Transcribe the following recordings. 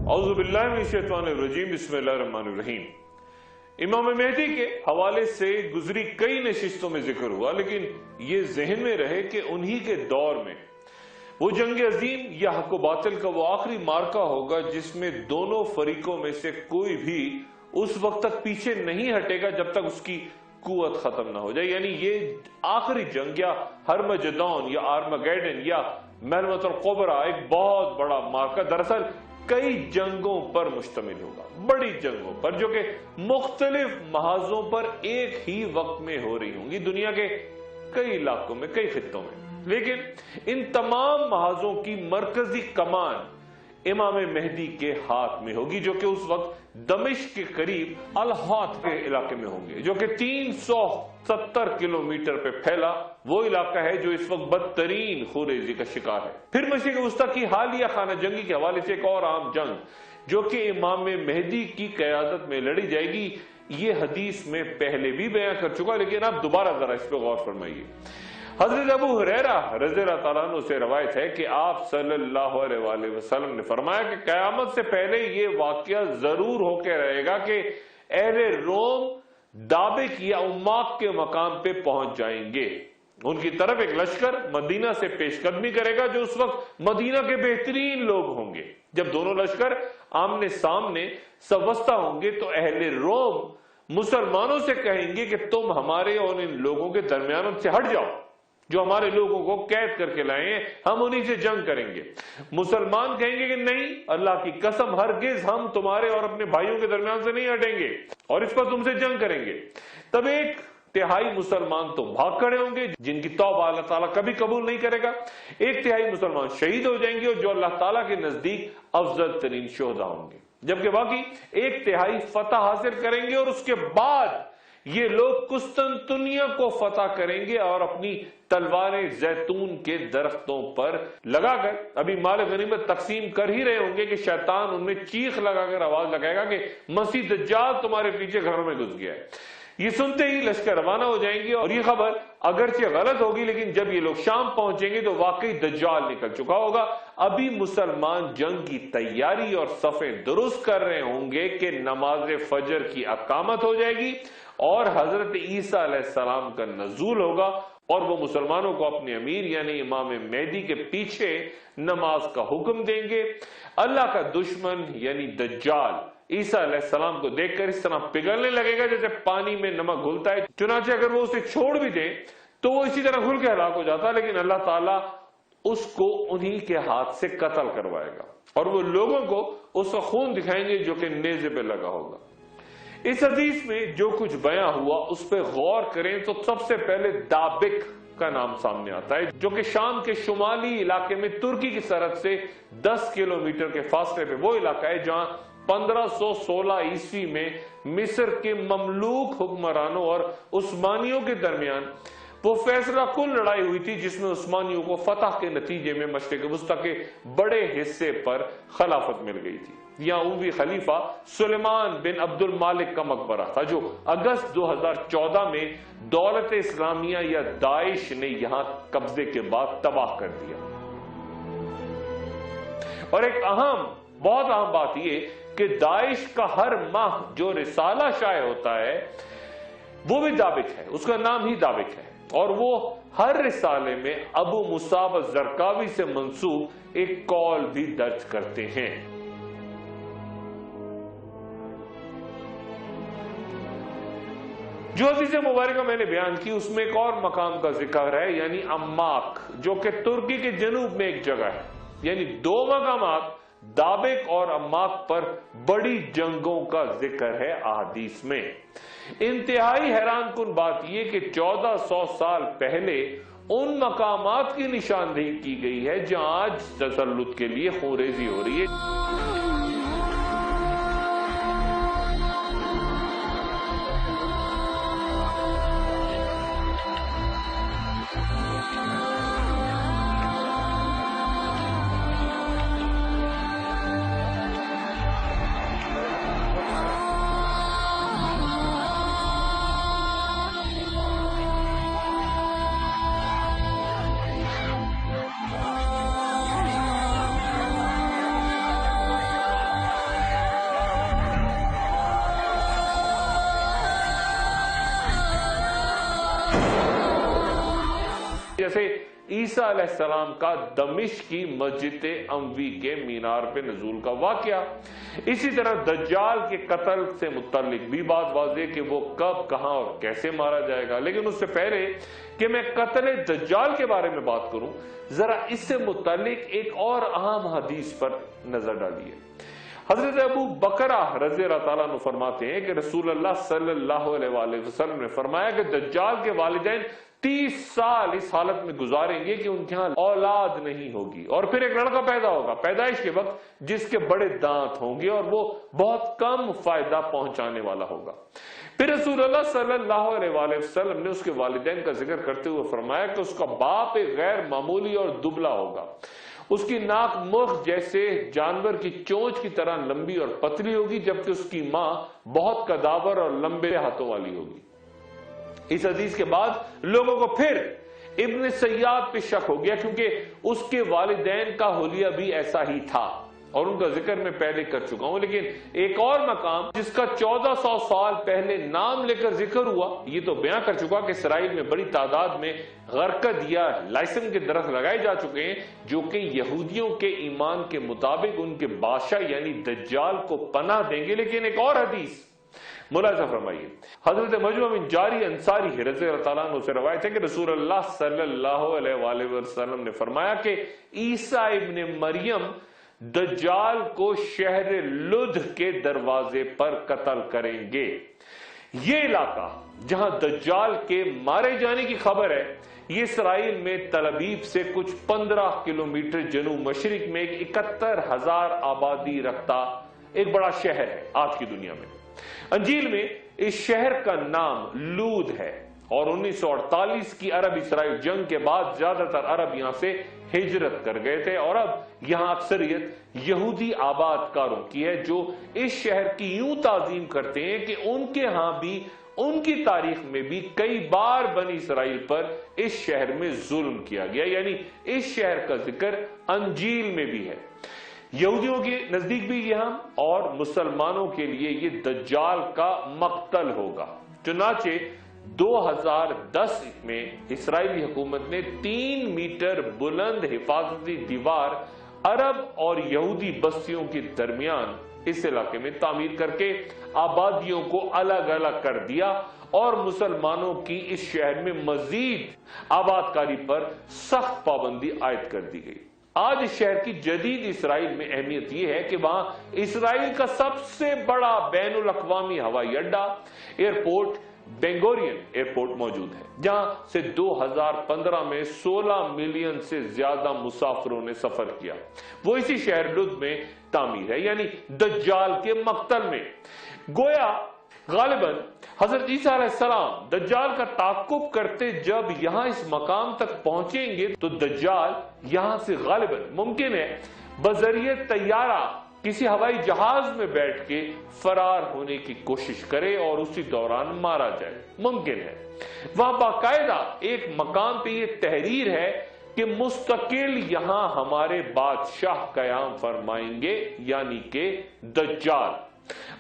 اعوذ باللہ من الشیطان الرجیم بسم اللہ الرحمن الرحیم۔ امام مہدی کے حوالے سے گزری کئی نشستوں میں ذکر ہوا، لیکن یہ ذہن میں رہے کہ انہی کے دور میں وہ جنگ عظیم یا حق و باطل کا وہ آخری مارکہ ہوگا جس میں دونوں فریقوں میں سے کوئی بھی اس وقت تک پیچھے نہیں ہٹے گا جب تک اس کی قوت ختم نہ ہو جائے۔ یعنی یہ آخری جنگ یا ہرمجدون یا آرمگیڈن یا محنت القبرہ ایک بہت بڑا مارکہ دراصل کئی جنگوں پر مشتمل ہوگا، بڑی جنگوں پر جو کہ مختلف محاذوں پر ایک ہی وقت میں ہو رہی ہوں گی دنیا کے کئی علاقوں میں، کئی خطوں میں۔ لیکن ان تمام محاذوں کی مرکزی کمان امام مہدی کے ہاتھ میں ہوگی، جو کہ اس وقت دمشق کے قریب الہات کے علاقے میں ہوں گے، جو کہ 370 کلومیٹر پہ پھیلا وہ علاقہ ہے جو اس وقت بدترین خوریزی کا شکار ہے۔ پھر مشرق وسطیٰ کی حالیہ خانہ جنگی کے حوالے سے ایک اور عام جنگ جو کہ امام مہدی کی قیادت میں لڑی جائے گی، یہ حدیث میں پہلے بھی بیان کر چکا، لیکن آپ دوبارہ ذرا اس پہ غور فرمائیے۔ حضرت ابو ہریرہ رضی اللہ تعالیٰ عنہ سے روایت ہے کہ آپ صلی اللہ علیہ وآلہ وسلم نے فرمایا کہ قیامت سے پہلے یہ واقعہ ضرور ہو کے رہے گا کہ اہل روم دابق یا اماق کے مقام پہ پہنچ جائیں گے۔ ان کی طرف ایک لشکر مدینہ سے پیش قدمی کرے گا جو اس وقت مدینہ کے بہترین لوگ ہوں گے۔ جب دونوں لشکر آمنے سامنے سوستہ ہوں گے تو اہل روم مسلمانوں سے کہیں گے کہ تم ہمارے اور ان لوگوں کے درمیان سے ہٹ جاؤ جو ہمارے لوگوں کو قید کر کے لائے ہیں، ہم انہی سے جنگ کریں گے۔ مسلمان کہیں گے کہ نہیں، اللہ کی قسم ہرگز ہم تمہارے اور اپنے بھائیوں کے درمیان سے نہیں ہٹیں گے اور اس پر تم سے جنگ کریں گے۔ تب ایک تہائی مسلمان تو بھاگ کھڑے ہوں گے جن کی توبہ اللہ تعالیٰ کبھی قبول نہیں کرے گا، ایک تہائی مسلمان شہید ہو جائیں گے اور جو اللہ تعالیٰ کے نزدیک افضل ترین شہداء ہوں گے، جبکہ باقی ایک تہائی فتح حاصل کریں گے اور اس کے بعد یہ لوگ قسطنطنیہ کو فتح کریں گے اور اپنی تلواریں زیتون کے درختوں پر لگا کر ابھی مال غنیمت تقسیم کر ہی رہے ہوں گے کہ شیطان ان میں چیخ لگا کر آواز لگائے گا کہ مسیح دجال تمہارے پیچھے گھروں میں گھس گیا ہے۔ یہ سنتے ہی لشکر روانہ ہو جائیں گے اور یہ خبر اگرچہ غلط ہوگی، لیکن جب یہ لوگ شام پہنچیں گے تو واقعی دجال نکل چکا ہوگا۔ ابھی مسلمان جنگ کی تیاری اور صفیں درست کر رہے ہوں گے کہ نماز فجر کی اقامت ہو جائے گی اور حضرت عیسیٰ علیہ السلام کا نزول ہوگا اور وہ مسلمانوں کو اپنے امیر یعنی امام مہدی کے پیچھے نماز کا حکم دیں گے۔ اللہ کا دشمن یعنی دجال عیسیٰ علیہ السلام کو دیکھ کر اس طرح پگھلنے لگے گا جیسے پانی میں نمک گھلتا ہے، چنانچہ اگر وہ اسے چھوڑ بھی دیں تو وہ اسی طرح گھل کے ہلاک ہو جاتا ہے، لیکن اللہ تعالیٰ اس کو انہی کے ہاتھ سے قتل کروائے گا اور وہ لوگوں کو اس کا خون دکھائیں گے جو کہ نیزے پہ لگا ہوگا۔ اس حدیث میں جو کچھ بیان ہوا اس پہ غور کریں تو سب سے پہلے دابق کا نام سامنے آتا ہے، جو کہ شام کے شمالی علاقے میں ترکی کی سرحد سے 10 کلومیٹر کے فاصلے پہ وہ علاقہ ہے جہاں 1516 عیسوی میں مصر کے مملوک حکمرانوں اور عثمانیوں کے درمیان وہ فیصلہ کن لڑائی ہوئی تھی جس میں عثمانیوں کو فتح کے نتیجے میں مشرق وسطیٰ کے بڑے حصے پر خلافت مل گئی تھی۔ یہاں اموی خلیفہ سلیمان بن عبد المالک کا مقبرہ تھا جو اگست 2014 میں دولت اسلامیہ یا داعش نے یہاں قبضے کے بعد تباہ کر دیا۔ اور ایک بہت اہم بات یہ کہ داعش کا ہر ماہ جو رسالہ شائع ہوتا ہے وہ بھی دابق ہے، اس کا نام ہی دابق ہے، اور وہ ہر رسالے میں ابو مصعب الزرقاوی سے منسوب ایک قول بھی درج کرتے ہیں۔ جو حدیث مبارکہ میں نے بیان کی اس میں ایک اور مقام کا ذکر ہے یعنی اماق، جو کہ ترکی کے جنوب میں ایک جگہ ہے۔ یعنی دو مقامات دابق اور اماق پر بڑی جنگوں کا ذکر ہے احادیث میں۔ انتہائی حیران کن بات یہ کہ 1400 سال پہلے ان مقامات کی نشاندہی کی گئی ہے جہاں آج تسلط کے لیے خوریزی ہو رہی ہے۔ جیسے عیسیٰ علیہ السلام کا دمشق کی مسجد اموی کے مینار پہ نزول کا واقعہ۔ اسی طرح دجال کے قتل سے متعلق بھی بات واضح کہ وہ کب، کہاں اور کیسے مارا جائے گا۔ لیکن اس سے پہلے کہ میں قتل دجال کے بارے میں بات کروں، ذرا اس سے متعلق ایک اور اہم حدیث پر نظر ڈالیے۔ حضرت ابو بکرہ رضی اللہ تعالیٰ عنہ فرماتے ہیں کہ رسول اللہ صلی اللہ علیہ وآلہ وسلم نے فرمایا کہ دجال کے والدین 30 سال اس حالت میں گزاریں گے کہ ان کے ہاں اولاد نہیں ہوگی، اور پھر ایک لڑکا پیدا ہوگا پیدائش کے وقت جس کے بڑے دانت ہوں گے اور وہ بہت کم فائدہ پہنچانے والا ہوگا۔ پھر رسول اللہ صلی اللہ علیہ وآلہ وسلم نے اس کے والدین کا ذکر کرتے ہوئے فرمایا کہ اس کا باپ ایک غیر معمولی اور دبلا ہوگا، اس کی ناک مرغ جیسے جانور کی چونچ کی طرح لمبی اور پتلی ہوگی، جبکہ اس کی ماں بہت قداور اور لمبے ہاتھوں والی ہوگی۔ اس حدیث کے بعد لوگوں کو پھر ابن سیاد پہ شک ہو گیا، کیونکہ اس کے والدین کا حلیہ بھی ایسا ہی تھا اور ان کا ذکر میں پہلے کر چکا ہوں۔ لیکن ایک اور مقام جس کا 1400 سال پہلے نام لے کر ذکر ہوا، یہ تو بیان کر چکا کہ اسرائیل میں بڑی تعداد میں غرقد یا لائسن کے درخت لگائے جا چکے ہیں، جو کہ یہودیوں کے ایمان کے مطابق ان کے بادشاہ یعنی دجال کو پناہ دیں گے۔ لیکن ایک اور حدیث ملاحظہ فرمائیے، حضرت مجمع بن جاری انصاری رضی اللہ تعالیٰ عنہ سے روایت ہے کہ رسول اللہ صلی اللہ علیہ وآلہ وسلم نے فرمایا کہ عیسیٰ ابن مریم دجال کو شہر لد کے دروازے پر قتل کریں گے۔ یہ علاقہ جہاں دجال کے مارے جانے کی خبر ہے، یہ اسرائیل میں تل ابیب سے کچھ 15 کلومیٹر جنوب مشرق میں ایک 71,000 آبادی رکھتا ایک بڑا شہر ہے آج کی دنیا میں۔ انجیل میں اس شہر کا نام لود ہے، اور 1948 کی عرب اسرائیل جنگ کے بعد زیادہ تر عرب یہاں سے ہجرت کر گئے تھے، اور اب یہاں اکثریت یہودی آباد کاروں کی ہے جو اس شہر کی یوں تعظیم کرتے ہیں کہ ان کے ہاں بھی ان کی تاریخ میں بھی کئی بار بنی اسرائیل پر اس شہر میں ظلم کیا گیا، یعنی اس شہر کا ذکر انجیل میں بھی ہے۔ یہودیوں کے نزدیک بھی یہاں اور مسلمانوں کے لیے یہ دجال کا مقتل ہوگا۔ چنانچہ 2010 میں اسرائیلی حکومت نے 3 میٹر بلند حفاظتی دیوار عرب اور یہودی بستیوں کے درمیان اس علاقے میں تعمیر کر کے آبادیوں کو الگ الگ کر دیا، اور مسلمانوں کی اس شہر میں مزید آباد کاری پر سخت پابندی عائد کر دی گئی۔ آج اس شہر کی جدید اسرائیل میں اہمیت یہ ہے کہ وہاں اسرائیل کا سب سے بڑا بین الاقوامی ہوائی اڈہ ایئرپورٹ بین گورین ایئرپورٹ موجود ہے، جہاں سے 2015 میں 16 ملین سے زیادہ مسافروں نے سفر کیا۔ وہ اسی شہر لد میں تعمیر ہے، یعنی دجال کے مقتل میں۔ گویا غالباً حضرت عیسیٰ علیہ السلام دجال کا تعاقب کرتے جب یہاں اس مقام تک پہنچیں گے تو دجال یہاں سے غالباً ممکن ہے بذریعہ طیارہ کسی ہوائی جہاز میں بیٹھ کے فرار ہونے کی کوشش کرے اور اسی دوران مارا جائے۔ ممکن ہے وہاں باقاعدہ ایک مقام پہ یہ تحریر ہے کہ مستقل یہاں ہمارے بادشاہ قیام فرمائیں گے، یعنی کہ دجال۔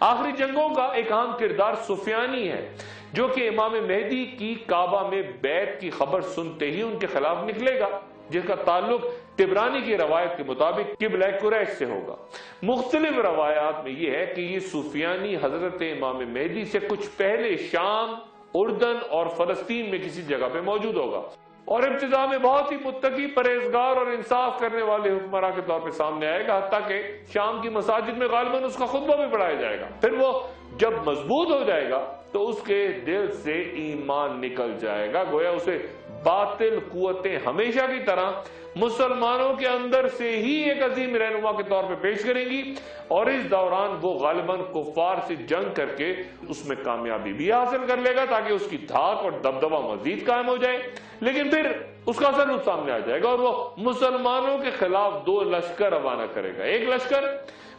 آخری جنگوں کا ایک اہم کردار سفیانی ہے، جو کہ امام مہدی کی کعبہ میں بیعت کی خبر سنتے ہی ان کے خلاف نکلے گا، جس کا تعلق طبرانی کی روایت کے مطابق قبلہ قریش سے ہوگا۔ مختلف روایات میں یہ ہے کہ یہ سفیانی حضرت امام مہدی سے کچھ پہلے شام، اردن اور فلسطین میں کسی جگہ پہ موجود ہوگا، اور ابتدا میں بہت ہی متقی، پرہیزگار اور انصاف کرنے والے حکمراں کے طور پہ سامنے آئے گا، حتیٰ کہ شام کی مساجد میں غالباً اس کا خطبہ بھی پڑھایا جائے گا۔ پھر وہ جب مضبوط ہو جائے گا تو اس کے دل سے ایمان نکل جائے گا، گویا اسے باطل قوتیں ہمیشہ کی طرح مسلمانوں کے اندر سے ہی ایک عظیم رہنما کے طور پہ پیش کریں گی، اور اس دوران وہ غالباً کفار سے جنگ کر کے اس میں کامیابی بھی حاصل کر لے گا تاکہ اس کی دھاک اور دبدبہ مزید قائم ہو جائے۔ لیکن پھر اس کا اثر سامنے آ جائے گا اور وہ مسلمانوں کے خلاف 2 لشکر روانہ کرے گا، ایک لشکر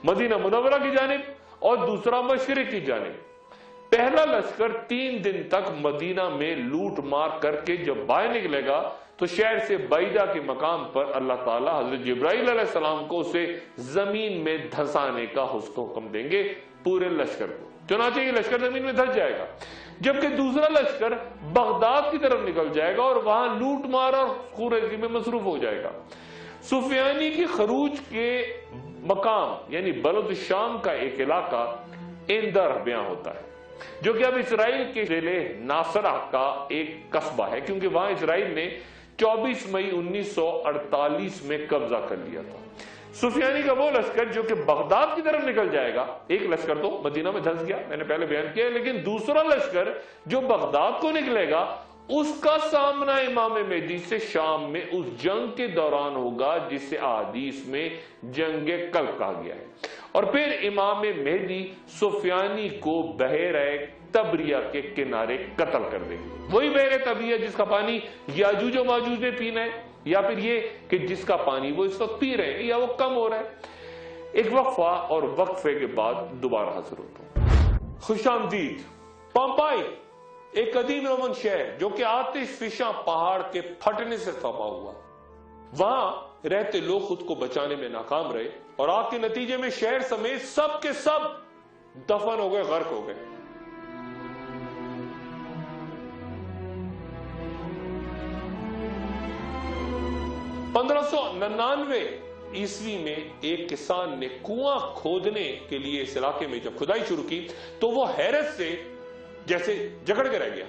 مدینہ منورہ کی جانب اور دوسرا مشرق کی جانب۔ پہلا لشکر 3 دن تک مدینہ میں لوٹ مار کر کے جب باہر نکلے گا تو شہر سے بعیدہ کے مقام پر اللہ تعالیٰ حضرت جبرائیل علیہ السلام کو اسے زمین میں دھسانے کا حکم دیں گے پورے لشکر کو. چنانچہ یہ لشکر زمین میں دھس جائے گا، جبکہ دوسرا لشکر بغداد کی طرف نکل جائے گا اور وہاں لوٹ مار اور خون ریزی میں مصروف ہو جائے گا. سفیانی کی خروج کے مقام یعنی بلد الشام کا ایک علاقہ اندر بیان ہوتا ہے، جو کہ اب اسرائیل کے ضلع ناصرہ کا ایک قصبہ ہے، کیونکہ وہاں اسرائیل نے 24 مئی 1948 میں قبضہ کر لیا تھا. سفیانی کا وہ لشکر جو کہ بغداد کی طرف نکل جائے گا، ایک لشکر تو مدینہ میں دھس گیا، میں نے پہلے بیان کیا، لیکن دوسرا لشکر جو بغداد کو نکلے گا اس کا سامنا امام مہدی سے شام میں اس جنگ کے دوران ہوگا جسے احادیث میں جنگ قلب کہا گیا ہے. اور پھر امام مہدی سفیانی کو بحیرہ تبریہ کے کنارے قتل کر دیں گے. وہی بحیرہ تبریہ جس کا پانی یاجوج و ماجوج نے پینا ہے، یا پھر یہ کہ جس کا پانی وہ اس وقت پی رہے ہیں یا وہ کم ہو رہا ہے. ایک وقفہ اور وقفے کے بعد دوبارہ حاضر ہوتا ہوں. خوش آمدید. پامپائی ایک قدیم رومن شہر جو کہ آتش فشاں پہاڑ کے پھٹنے سے تباہ ہوا. وہاں رہتے لوگ خود کو بچانے میں ناکام رہے اور آگ کے نتیجے میں شہر سمیت سب کے سب دفن ہو گئے، غرق ہو گئے. عیسوی میں ایک کسان نے کنواں کھودنے کے لیے اس علاقے میں جب کھدائی شروع کی تو وہ حیرت سے جیسے جکڑ کے رہ گیا.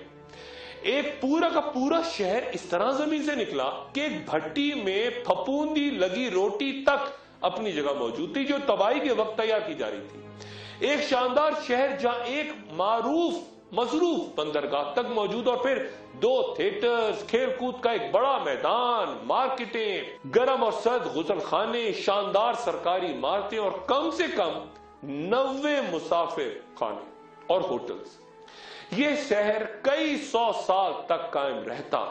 ایک پورا کا پورا شہر اس طرح زمین سے نکلا کہ ایک بھٹی میں پھپوندی لگی روٹی تک اپنی جگہ موجود تھی جو تباہی کے وقت تیار کی جا رہی تھی. ایک شاندار شہر جہاں ایک معروف مصروف بندرگاہ تک موجود، اور پھر 2 تھیٹرز، کھیل کود کا ایک بڑا میدان، مارکیٹیں، گرم اور سرد غسل خانے، شاندار سرکاری عمارتیں اور کم سے کم 90 مسافر خانے اور ہوٹلز. یہ شہر کئی 100 سال تک قائم رہتا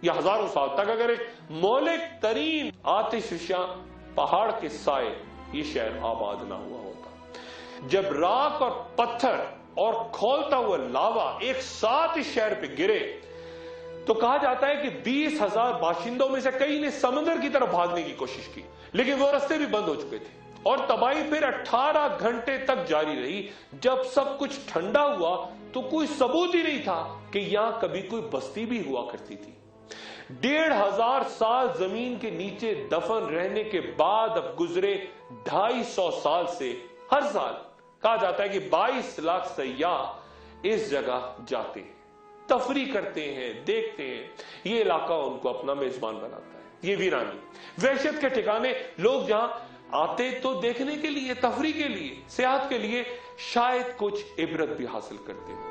یا ہزاروں سال تک اگر ایک مہلک ترین آتش فشاں پہاڑ کے سائے یہ شہر آباد نہ ہوا ہوتا. جب راک اور پتھر اور کھولتا ہوا لاوا ایک ساتھ اس شہر پہ گرے تو کہا جاتا ہے کہ 20,000 باشندوں میں سے کئی نے سمندر کی طرف بھاگنے کی کوشش کی، لیکن وہ راستے بھی بند ہو چکے تھے اور تباہی پھر 18 گھنٹے تک جاری رہی. جب سب کچھ ٹھنڈا ہوا تو کوئی ثبوت ہی نہیں تھا کہ یہاں کبھی کوئی بستی بھی ہوا کرتی تھی. 1,500 سال زمین کے نیچے دفن رہنے کے بعد اب گزرے 250 سال سے ہر سال کہا جاتا ہے کہ 22 لاکھ سیاح اس جگہ جاتے ہیں، تفریح کرتے ہیں، دیکھتے ہیں. یہ علاقہ ان کو اپنا میزبان بناتا ہے. یہ ویرانی، وحشت کے ٹھکانے، لوگ جہاں آتے تو دیکھنے کے لیے، تفریح کے لیے، سیاحت کے لیے، شاید کچھ عبرت بھی حاصل کرتے ہیں.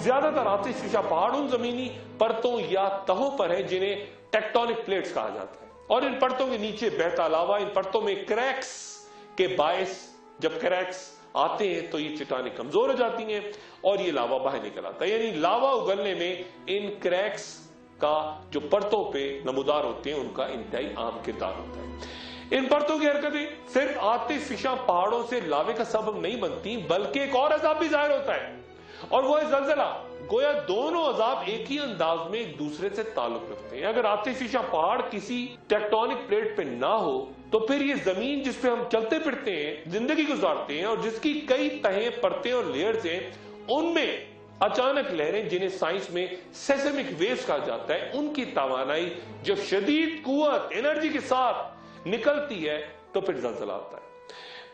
زیادہ تر آتش فشاں پہاڑ ان زمینی پرتوں یا تہوں پر ہیں جنہیں ٹیکٹونک پلیٹس کہا جاتا ہے، اور ان پرتوں کے نیچے بہتا لاوا، ان پرتوں میں کریکس کے باعث جب کریکس آتے ہیں تو یہ چٹانیں کمزور ہو جاتی ہیں اور یہ لاوا باہر نکل آتا ہے. یعنی لاوا اگلنے میں ان کریکس کا جو پرتوں پہ نمودار ہوتے ہیں ان کا انتہائی عام کردار ہوتا ہے. ان پرتوں کی حرکتیں صرف آتش فشاں پہاڑوں سے لاوے کا سبب نہیں بنتی بلکہ ایک اور عذاب بھی ظاہر ہوتا ہے، اور وہ ہے زلزلہ. گویا دونوں عذاب ایک ہی انداز میں ایک دوسرے سے تعلق رکھتے ہیں. اگر آتش فشاں پہاڑ کسی ٹیکٹونک پلیٹ پہ نہ ہو تو پھر یہ زمین جس پہ ہم چلتے پھرتے ہیں، زندگی گزارتے ہیں اور جس کی کئی تہیں، پرتیں اور لیئرز ہیں، ان میں اچانک لہریں جنہیں سائنس میں سیسمک ویوز کہا جاتا ہے، ان کی توانائی جب شدید قوت، انرجی کے ساتھ نکلتی ہے تو پھر زلزلہ آتا ہے.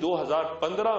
2015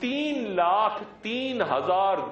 3,03,000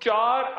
4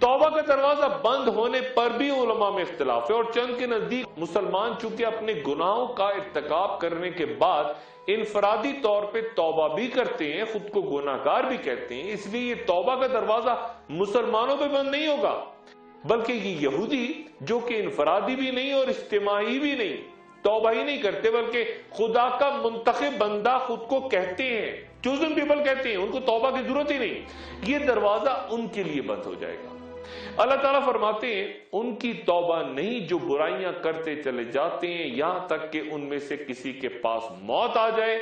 توبہ کا دروازہ بند ہونے پر بھی علماء میں اختلاف ہے، اور چند کے نزدیک مسلمان چونکہ اپنے گناہوں کا ارتکاب کرنے کے بعد انفرادی طور پہ توبہ بھی کرتے ہیں، خود کو گناہگار بھی کہتے ہیں، اس لیے یہ توبہ کا دروازہ مسلمانوں پہ بند نہیں ہوگا، بلکہ یہ یہودی جو کہ انفرادی بھی نہیں اور اجتماعی بھی نہیں، توبہ ہی نہیں کرتے، بلکہ خدا کا منتخب بندہ خود کو کہتے ہیں، چوزن پیپل کہتے ہیں، ان کو توبہ کی ضرورت ہی نہیں، یہ دروازہ ان کے لیے بند ہو جائے گا۔ اللہ تعالیٰ فرماتے ہیں ان کی توبہ نہیں جو برائیاں کرتے چلے جاتے ہیں یہاں تک کہ ان میں سے کسی کے پاس موت آ جائے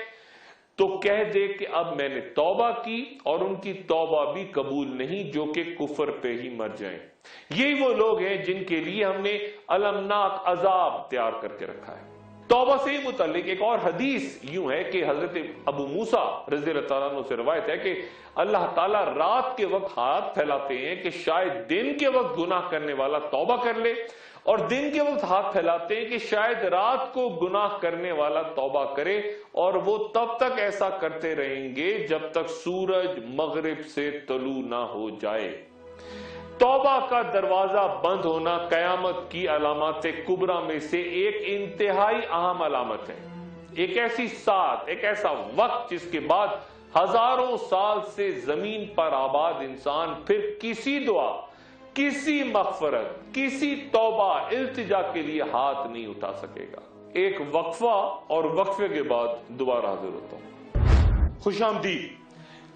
تو کہہ دے کہ اب میں نے توبہ کی، اور ان کی توبہ بھی قبول نہیں جو کہ کفر پہ ہی مر جائیں۔ یہی وہ لوگ ہیں جن کے لیے ہم نے المناک عذاب تیار کر کے رکھا ہے۔ توبہ سے متعلق ایک اور حدیث یوں ہے کہ حضرت ابو موسیٰ رضی اللہ تعالیٰ عنہ سے روایت ہے کہ اللہ تعالیٰ رات کے وقت ہاتھ پھیلاتے ہیں کہ شاید دن کے وقت گناہ کرنے والا توبہ کر لے، اور دن کے وقت ہاتھ پھیلاتے ہیں کہ شاید رات کو گناہ کرنے والا توبہ کرے، اور وہ تب تک ایسا کرتے رہیں گے جب تک سورج مغرب سے طلوع نہ ہو جائے۔ توبہ کا دروازہ بند ہونا قیامت کی علامات کبریٰ میں سے ایک انتہائی اہم علامت ہے، ایک ایسی ساعت، ایک ایسا وقت جس کے بعد ہزاروں سال سے زمین پر آباد انسان پھر کسی دعا، کسی مغفرت، کسی توبہ التجا کے لیے ہاتھ نہیں اٹھا سکے گا۔ ایک وقفہ، اور وقفے کے بعد دوبارہ حاضر ہوتا ہوں۔ خوش آمدید۔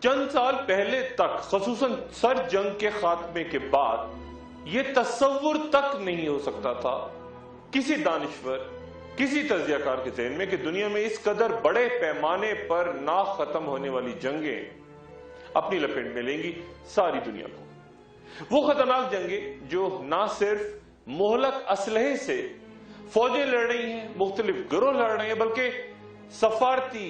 چند سال پہلے تک، خصوصاً سر جنگ کے خاتمے کے بعد، یہ تصور تک نہیں ہو سکتا تھا کسی دانشور، کسی تجزیہ کار کے ذہن میں کہ دنیا میں اس قدر بڑے پیمانے پر نہ ختم ہونے والی جنگیں اپنی لپیٹ میں لیں گی ساری دنیا کو۔ وہ خطرناک جنگیں جو نہ صرف مہلک اسلحے سے فوجیں لڑ رہی ہیں، مختلف گروہ لڑ رہے ہیں، بلکہ سفارتی،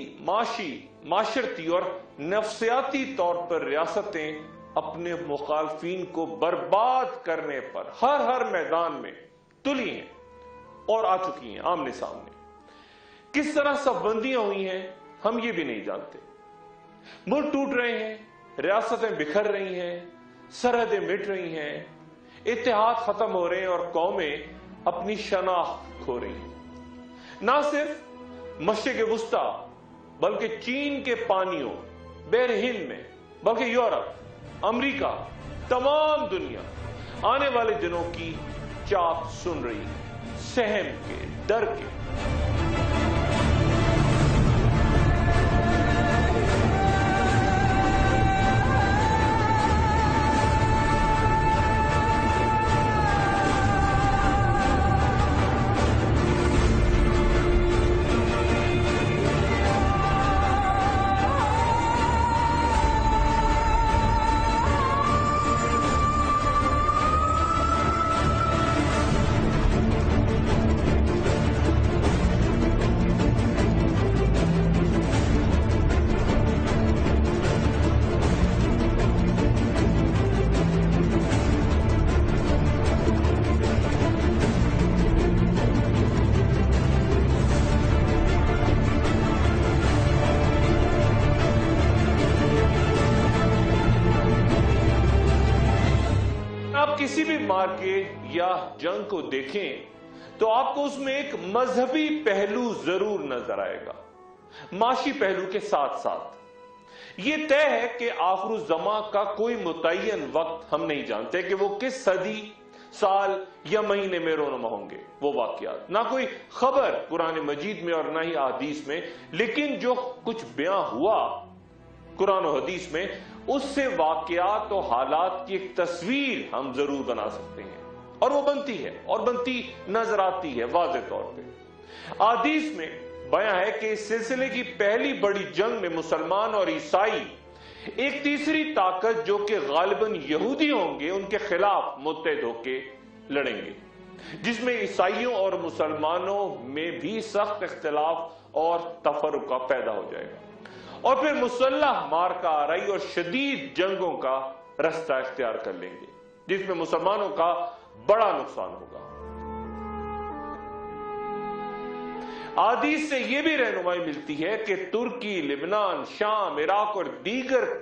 معاشرتی اور نفسیاتی طور پر ریاستیں اپنے مخالفین کو برباد کرنے پر ہر میدان میں تلی ہیں اور آ چکی ہیں آمنے سامنے۔ کس طرح صف بندیاں ہوئی ہیں ہم یہ بھی نہیں جانتے۔ ملک ٹوٹ رہے ہیں، ریاستیں بکھر رہی ہیں، سرحدیں مٹ رہی ہیں، اتحاد ختم ہو رہے ہیں، اور قومیں اپنی شناخت کھو رہی ہیں۔ نہ صرف مشرق وسطیٰ بلکہ چین کے پانیوں، بحر ہند میں، بلکہ یورپ، امریکہ، تمام دنیا آنے والے دنوں کی چاپ سن رہی ہے، سہم کے، ڈر کے۔ کسی بھی مارکیٹ یا جنگ کو دیکھیں تو آپ کو اس میں ایک مذہبی پہلو ضرور نظر آئے گا، معاشی پہلو کے ساتھ ساتھ۔ یہ طے ہے کہ آخر الزماں کا کوئی متعین وقت ہم نہیں جانتے کہ وہ کس صدی، سال یا مہینے میں رونما ہوں گے وہ واقعات، نہ کوئی خبر قرآن مجید میں اور نہ ہی احادیث میں، لیکن جو کچھ بیان ہوا قرآن و حدیث میں اس سے واقعات و حالات کی ایک تصویر ہم ضرور بنا سکتے ہیں، اور وہ بنتی ہے اور بنتی نظر آتی ہے واضح طور پہ۔ احادیث میں بیان ہے کہ اس سلسلے کی پہلی بڑی جنگ میں مسلمان اور عیسائی ایک تیسری طاقت جو کہ غالباً یہودی ہوں گے ان کے خلاف متحد ہو کے لڑیں گے، جس میں عیسائیوں اور مسلمانوں میں بھی سخت اختلاف اور تفرقہ پیدا ہو جائے گا، اور پھر مسلح مارکہ آرائی اور شدید جنگوں کا رستہ اختیار کر لیں گے جس میں مسلمانوں کا بڑا نقصان ہوگا۔ احادیث سے یہ بھی رہنمائی ملتی ہے کہ ترکی، لبنان، شام، عراق اور دیگر